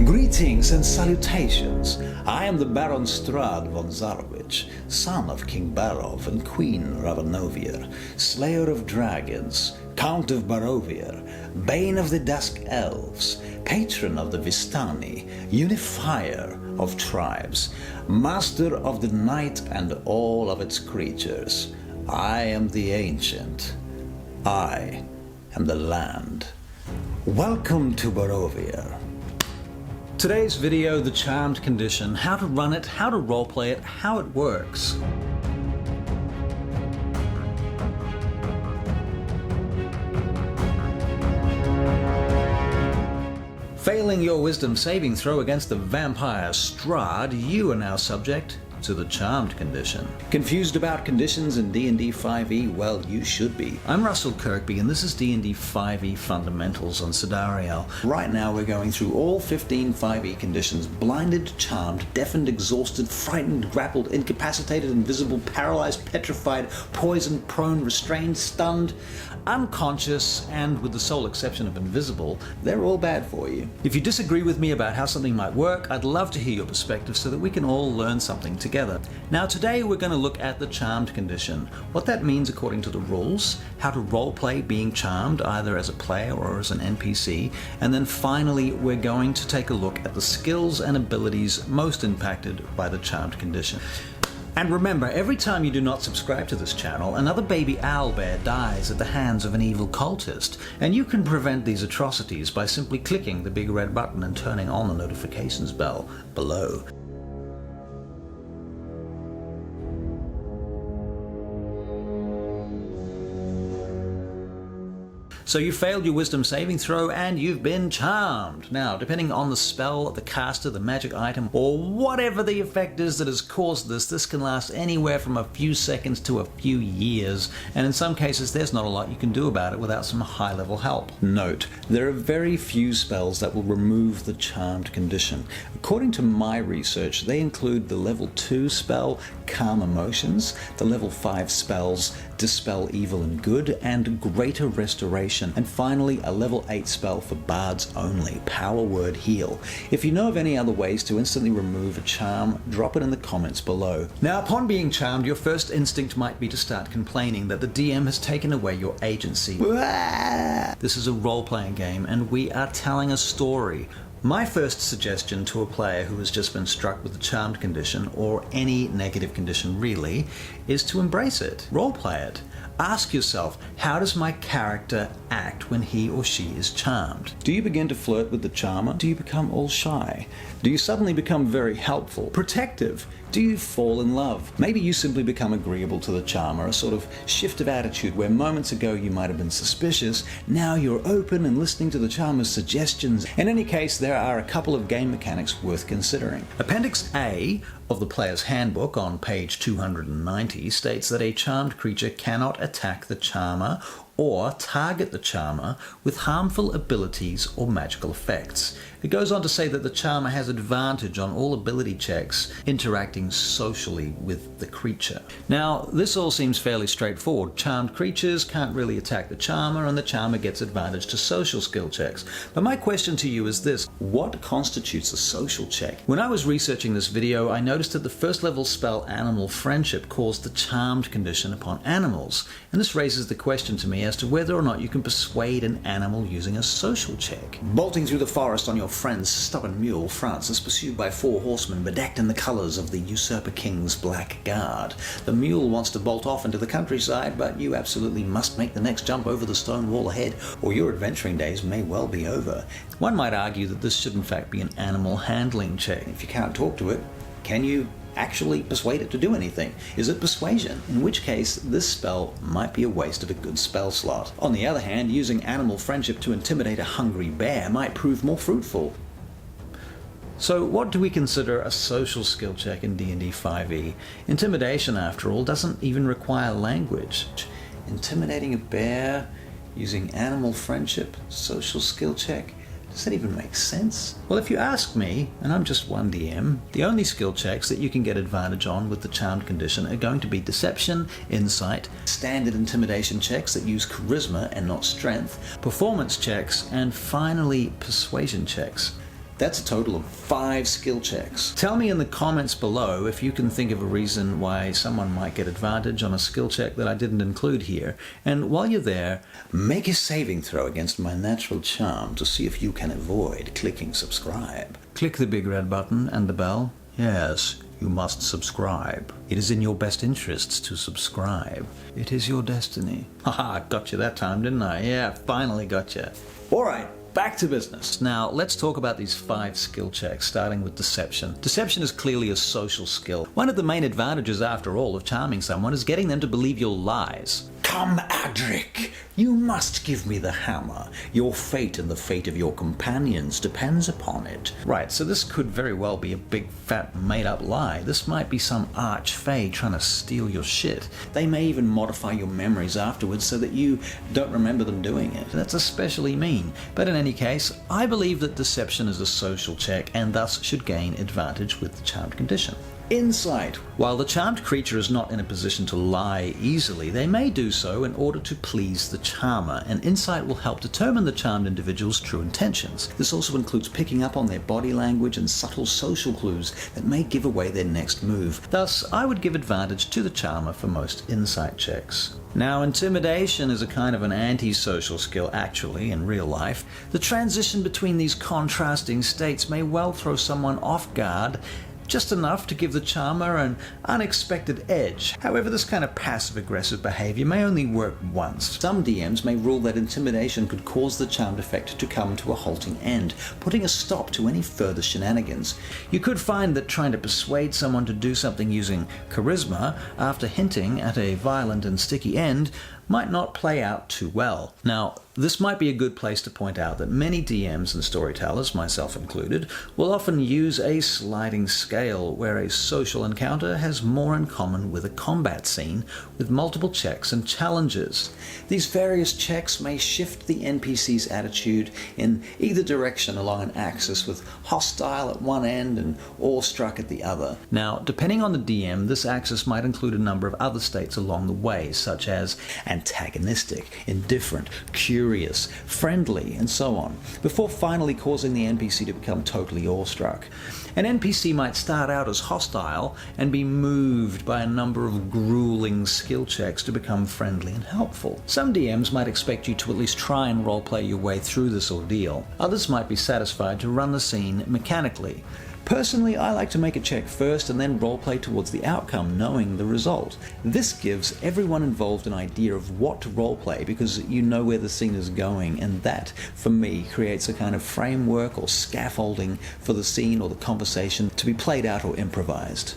Greetings and salutations. I am the Baron Strad von Zarwich, son of King Barov and Queen Ravanovir, Slayer of Dragons, Count of Barovir, Bane of the Dusk Elves, Patron of the Vistani, Unifier of Tribes, Master of the Night and all of its creatures. I am the Ancient. I am the Land. Welcome to Barovir. Today's video, the Charmed Condition, how to run it, how to roleplay it, how it works. Failing your wisdom saving throw against the vampire Strahd, you are now subject to the Charmed Condition. Confused about conditions in D&D5e? Well, you should be. I'm Russell Kirkby and this is D&D5e Fundamentals on Sidariel. Right now we're going through all 15 5e conditions: blinded, charmed, deafened, exhausted, frightened, grappled, incapacitated, invisible, paralyzed, petrified, poisoned, prone, restrained, stunned, unconscious, and with the sole exception of invisible, they're all bad for you. If you disagree with me about how something might work, I'd love to hear your perspective so that we can all learn something together. Now today we're going to look at the Charmed Condition, what that means according to the rules, how to roleplay being charmed either as a player or as an NPC, and then finally we're going to take a look at the skills and abilities most impacted by the Charmed Condition. And remember, every time you do not subscribe to this channel, another baby owlbear dies at the hands of an evil cultist, and you can prevent these atrocities by simply clicking the big red button and turning on the notifications bell below. So you failed your wisdom saving throw and you've been charmed. Now, depending on the spell, the caster, the magic item, or whatever the effect is that has caused this can last anywhere from a few seconds to a few years, and in some cases there's not a lot you can do about it without some high-level help. Note, there are very few spells that will remove the Charmed Condition. According to my research, they include the level 2 spell, Calm Emotions, the level 5 spells, Dispel Evil and Good, and Greater Restoration, and finally a level 8 spell for bards only, Power Word Heal. If you know of any other ways to instantly remove a charm, drop it in the comments below. Now, upon being charmed, your first instinct might be to start complaining that the DM has taken away your agency. This is a role-playing game and we are telling a story. My first suggestion to a player who has just been struck with the Charmed Condition, or any negative condition really, is to embrace it. Roleplay it. Ask yourself, how does my character act when he or she is charmed? Do you begin to flirt with the charmer? Do you become all shy? Do you suddenly become very helpful, protective? Do you fall in love? Maybe you simply become agreeable to the charmer, a sort of shift of attitude where moments ago you might have been suspicious, now you're open and listening to the charmer's suggestions. In any case, there are a couple of game mechanics worth considering. Appendix A of the Player's Handbook on page 290 states that a charmed creature cannot attack the charmer or target the charmer with harmful abilities or magical effects. It goes on to say that the charmer has advantage on all ability checks interacting socially with the creature. Now, this all seems fairly straightforward. Charmed creatures can't really attack the charmer, and the charmer gets advantage to social skill checks. But my question to you is this: what constitutes a social check? When I was researching this video, I noticed that the first level spell Animal Friendship caused the Charmed Condition upon animals, and this raises the question to me as to whether or not you can persuade an animal using a social check. Bolting through the forest on your friend's stubborn mule, Francis, pursued by 4 horsemen bedecked in the colours of the usurper king's black guard. The mule wants to bolt off into the countryside, but you absolutely must make the next jump over the stone wall ahead, or your adventuring days may well be over. One might argue that this should in fact be an animal handling check. If you can't talk to it, can you actually persuade it to do anything? Is it persuasion? In which case, this spell might be a waste of a good spell slot. On the other hand, using Animal Friendship to intimidate a hungry bear might prove more fruitful. So what do we consider a social skill check in D&D5e? Intimidation, after all, doesn't even require language. Intimidating a bear using Animal Friendship, social skill check? Does that even make sense? Well, if you ask me, and I'm just one DM, the only skill checks that you can get advantage on with the Charmed Condition are going to be Deception, Insight, standard intimidation checks that use Charisma and not Strength, performance checks, and finally Persuasion checks. That's a total of 5 skill checks. Tell me in the comments below if you can think of a reason why someone might get advantage on a skill check that I didn't include here. And while you're there, make a saving throw against my natural charm to see if you can avoid clicking subscribe. Click the big red button and the bell. Yes, you must subscribe. It is in your best interests to subscribe. It is your destiny. Haha, got you that time, didn't I? Yeah, finally got you. Alright, back to business. Now, let's talk about these 5 skill checks, starting with deception. Deception is clearly a social skill. One of the main advantages, after all, of charming someone is getting them to believe your lies. Come, Adric, you must give me the hammer. Your fate and the fate of your companions depends upon it. Right, so this could very well be a big, fat, made-up lie. This might be some arch-fae trying to steal your shit. They may even modify your memories afterwards so that you don't remember them doing it. That's especially mean. But in any case, I believe that deception is a social check and thus should gain advantage with the charmed condition. Insight. While the charmed creature is not in a position to lie easily, they may do so in order to please the charmer, and insight will help determine the charmed individual's true intentions. This also includes picking up on their body language and subtle social clues that may give away their next move. Thus, I would give advantage to the charmer for most insight checks. Now, intimidation is a kind of an anti-social skill actually in real life. The transition between these contrasting states may well throw someone off guard, just enough to give the charmer an unexpected edge. However, this kind of passive-aggressive behavior may only work once. Some DMs may rule that intimidation could cause the charmed effect to come to a halting end, putting a stop to any further shenanigans. You could find that trying to persuade someone to do something using charisma after hinting at a violent and sticky end might not play out too well. Now, this might be a good place to point out that many DMs and storytellers, myself included, will often use a sliding scale where a social encounter has more in common with a combat scene with multiple checks and challenges. These various checks may shift the NPC's attitude in either direction along an axis, with hostile at one end and awestruck at the other. Now, depending on the DM, this axis might include a number of other states along the way, such as antagonistic, indifferent, curious, friendly, and so on, before finally causing the NPC to become totally awestruck. An NPC might start out as hostile and be moved by a number of grueling skill checks to become friendly and helpful. Some DMs might expect you to at least try and roleplay your way through this ordeal. Others might be satisfied to run the scene mechanically. Personally, I like to make a check first and then roleplay towards the outcome, knowing the result. This gives everyone involved an idea of what to roleplay because you know where the scene is going, and that, for me, creates a kind of framework or scaffolding for the scene or the conversation to be played out or improvised.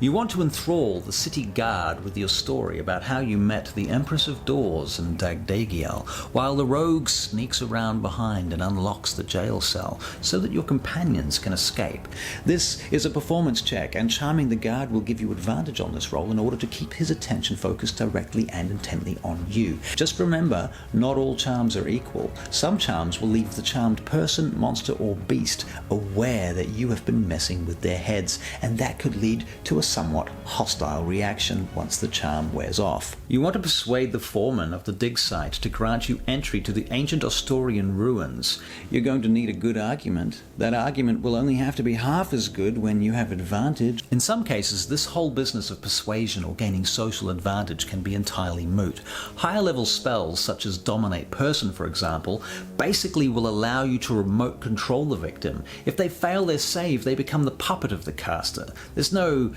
You want to enthrall the city guard with your story about how you met the Empress of Doors and Dagdagiel, while the rogue sneaks around behind and unlocks the jail cell so that your companions can escape. This is a performance check, and charming the guard will give you advantage on this roll in order to keep his attention focused directly and intently on you. Just remember, not all charms are equal. Some charms will leave the charmed person, monster, or beast aware that you have been messing with their heads, and that could lead to a somewhat hostile reaction once the charm wears off. You want to persuade the foreman of the dig site to grant you entry to the ancient Ostorian ruins. You're going to need a good argument. That argument will only have to be half as good when you have advantage. In some cases, this whole business of persuasion or gaining social advantage can be entirely moot. Higher level spells, such as Dominate Person, for example, basically will allow you to remote control the victim. If they fail their save, they become the puppet of the caster. There's no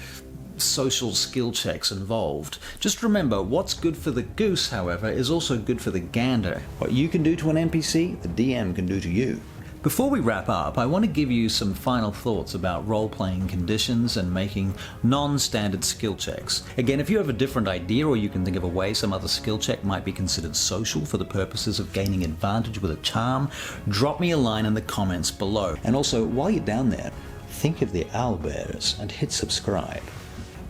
social skill checks involved. Just remember, what's good for the goose, however, is also good for the gander. What you can do to an NPC, the DM can do to you. Before we wrap up, I want to give you some final thoughts about role-playing conditions and making non-standard skill checks. Again, if you have a different idea or you can think of a way some other skill check might be considered social for the purposes of gaining advantage with a charm, drop me a line in the comments below. And also, while you're down there, think of the owlbears and hit subscribe.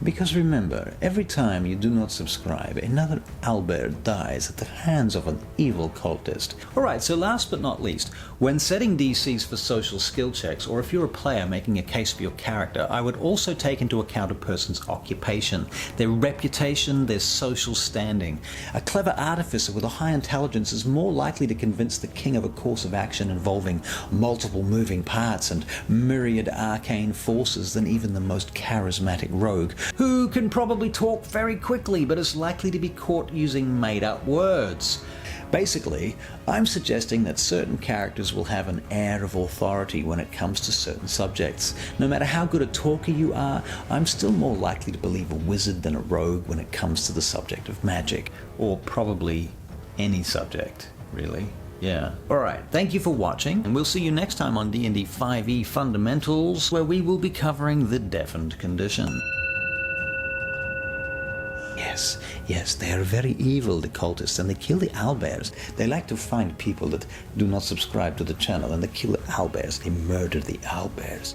Because remember, every time you do not subscribe, another owlbear dies at the hands of an evil cultist. Alright, so last but not least, when setting DCs for social skill checks, or if you're a player making a case for your character, I would also take into account a person's occupation, their reputation, their social standing. A clever artificer with a high intelligence is more likely to convince the king of a course of action involving multiple moving parts and myriad arcane forces than even the most charismatic rogue, who can probably talk very quickly but is likely to be caught using made-up words. Basically, I'm suggesting that certain characters will have an air of authority when it comes to certain subjects. No matter how good a talker you are, I'm still more likely to believe a wizard than a rogue when it comes to the subject of magic. Or probably any subject, really. Yeah. Alright, thank you for watching, and we'll see you next time on D&D5e Fundamentals, where we will be covering the deafened condition. Yes, they are very evil, the cultists, and they kill the owlbears. They like to find people that do not subscribe to the channel, and they kill the owlbears. They murder the owlbears.